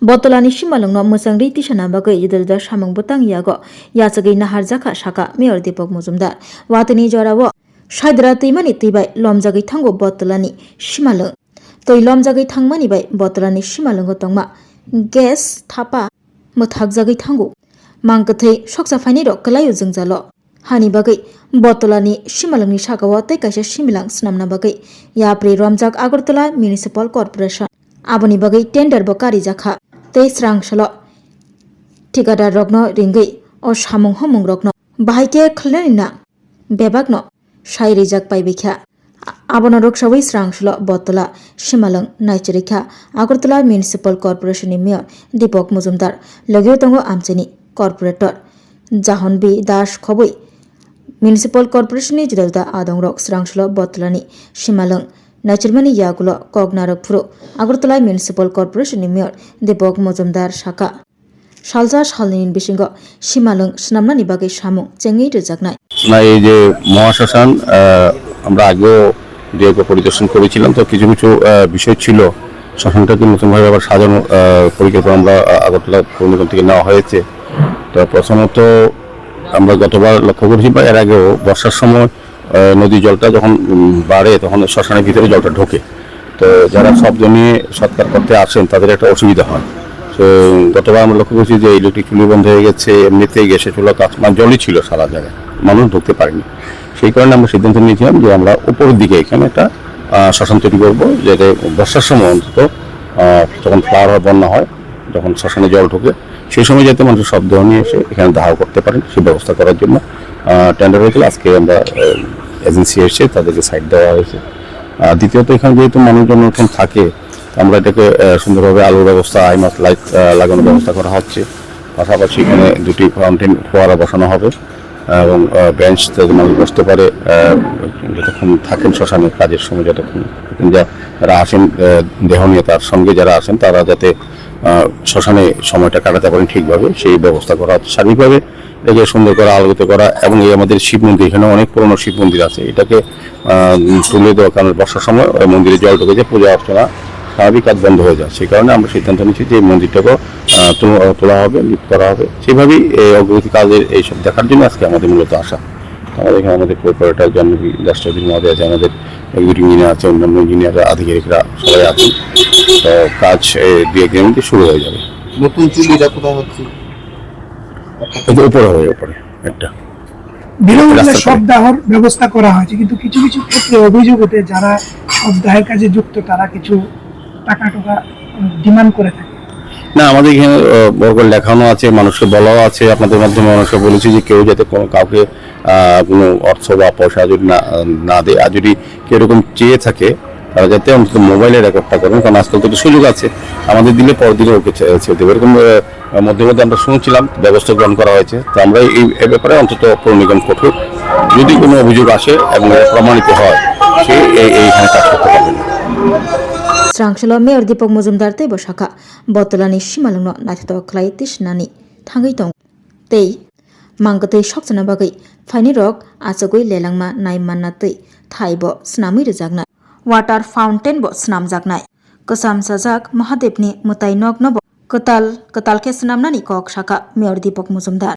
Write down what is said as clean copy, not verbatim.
Botolani Shimalong Musangri Tishana Bagai Yudda Shamong Butang Yago Yasagi Nahar Zaka Shaka Mayor Depok Muzumdar Watani Jorawo Shadra Timani Tibai Lomzagi Tango Botolani Shimalong Toi Lomzagi Tangmani by Botolani Shimalong Tongma Gas Tapa Muthagzagi Tango Mankate Shoksa Faniro Kalayu Zungzalo Hani Bagai Botolani Shimalongni Shakawa Tekasha Shimilang Snamna Bagai Yapri Ramjak Agartala Municipal Corporation Aboni Bagai Tender Bokari Jaka Te Srang Shalo Tigada Rogno Ringai O Shamong Homong Rogno Bahike Klerina Bebagno Shai Rijak Paibika Abona Rokshawi Srang Shalo Botola Shimalong Naichirika Agartala Municipal Corporation Mayor Depok Muzumdar Logyotongo Amcheni Corporator Jahon B Dash Khoboi Municipal Corporation Judalda Adong Rock Srangshlo Botolani Shimalong Nachirmani Yagulo Kognarak Pro Agartala Municipal Corporation Mayor Depok Mozumdar Shaka Shalza Shalin Bishingo Shimalong Snamnani Bagi Shamu Chengi Jagnai না এই যে মহাশ্মশান আমরা আগেও যে পরিদর্শন করেছিলাম তো কিছু কিছু বিষয় ছিল শ্মশানটাকে নতুনভাবে আবার সাজানো পরিকল্পনা আমরা আগরতলা পৌর নিগম থেকে নেওয়া হয়েছে তো প্রথমত আমরা গতবার লক্ষ্য করেছি বা এর আগেও বর্ষার সময় নদী জলটা যখন বাড়ে তখন শ্মশানের ভিতরে জলটা ঢোকে তো যারা শব্দ নিয়ে সৎকার করতে আসেন তাদের একটা অসুবিধা হয় তো গতবার আমরা লক্ষ্য করেছি যে ইলেকট্রিক চুলি বন্ধ হয়ে গেছে এমনিতেই গ্যাসের চুলা মানে জলই ছিল সারা জায়গায় মানুষ ঢুকতে পারেনি সেই কারণে আমরা সিদ্ধান্ত নিয়েছিলাম যে আমরা উপরের দিকে এখানে একটা শ্মশান তৈরি করবো যাতে বর্ষার সময় অন্তত যখন ফ্লাওয়ার হয় বন্যা হয় যখন শ্মশানে জল ঢোকে সেই সময় যাতে মানুষ শব্দ নিয়ে এসে এখানে দাহ করতে পারেন সেই ব্যবস্থা করার জন্য টেন্ডার হয়েছিল আজকে আমরা এজেন্সি এসে তাদেরকে সাইট দেওয়া হয়েছে দ্বিতীয়ত এখানে যেহেতু মানুষজন এখন থাকে আমরা এটাকে সুন্দরভাবে আলোর ব্যবস্থা আইমাস লাইট লাগানোর ব্যবস্থা করা হচ্ছে পাশাপাশি এখানে দুটি ফাউন্টেন ফোয়ারা বসানো হবে এবং বেঞ্চ যাতে মানুষ বসতে পারে যতক্ষণ থাকেন শ্মশানের কাজের সময় যতক্ষণ যারা আসেন দেহ নিয়ে তার সঙ্গে যারা আসেন তারা যাতে শ্মশানে সময়টা কাটাতে পারেন ঠিকভাবে সেই ব্যবস্থা করা হচ্ছে সার্বিকভাবে এটাকে সুন্দর করা আলোকিত করা এবং এই আমাদের শিব মন্দির এখানে অনেক পুরনো শিব মন্দির আছে এটাকে তুলে দেওয়ার কারণে বর্ষার সময় ওই মন্দিরে জল ঢুকে যায় পূজা অর্চনা স্বাভাবিক কাজ বন্ধ হয়ে যায় সেই কারণে আমরা সিদ্ধান্ত নিচ্ছি যে এই মন্দিরটাকেও তোলা হবে লিফট করা হবে সেইভাবেই এই অগ্রগতি কাজের এইসব দেখার জন্য আজকে আমাদের মূলত আসা আমাদের এখানে আমাদের কর্পোরেটর জাহ্নবী রাষ্ট্রপতি মহোদয় আছে আমাদের এক্সিকিউটিভ ইঞ্জিনিয়ার আছে অন্যান্য ইঞ্জিনিয়ার আধিকারিকরা সবাই আছেন তো কাজ 2-1 দিনের শুরু হয়ে যাবে নতুন চুল্লিটা কোথায় হচ্ছে উপরে হবে উপরে একটা বিনামূল্যে শবদাহর ব্যবস্থা করা হয়েছে কিন্তু কিছু কিছু ক্ষেত্রে অভিযোগ ওঠে যারা শবদাহের কাজে যুক্ত তারা কিছু টাকা ডিমান্ড করে থাকে না আমাদের এখানে বড় লেখানো আছে মানুষকে বলাও আছে আপনাদের মাধ্যমে মানুষকে বলেছি যে কেউ যাতে কোনো কাউকে কোনো অর্থ বা পয়সা যদি না দেয় আর যদি কেউ এরকম চেয়ে থাকে তারা যাতে অন্তত মোবাইলে রেকর্ডটা করেন কারণ আজকাল তো সুযোগ আছে আমাদের দিলে পর দিলে ওকে ছেড়ে দেবে এরকম মধ্যে মধ্যে আমরা শুনছিলাম ব্যবস্থা গ্রহণ করা হয়েছে তো আমরা এই ব্যাপারে অন্তত পৌর নিগম কঠোর যদি কোনো অভিযোগ আসে এবং প্রমাণিত হয় সে এইখানে কাজ করতে পারবে না Srangshalo Mayor Depok Muzumdar Tei Boshaka Botolani Shimalongno Naithto Khlai Tishnani Thangai Tong Tei Mangkatei Shokchana Bagai Faini Rok Achagoi Lelangma Naimanna Tei Thaibo Snamui Rejagnai Water Fountain Bo Snam Jagnai Kosam Sajak Mahadevni Mutai Nogno Bo Kotal Ke Snamnani Kok Shaka Mayor Depok Muzumdar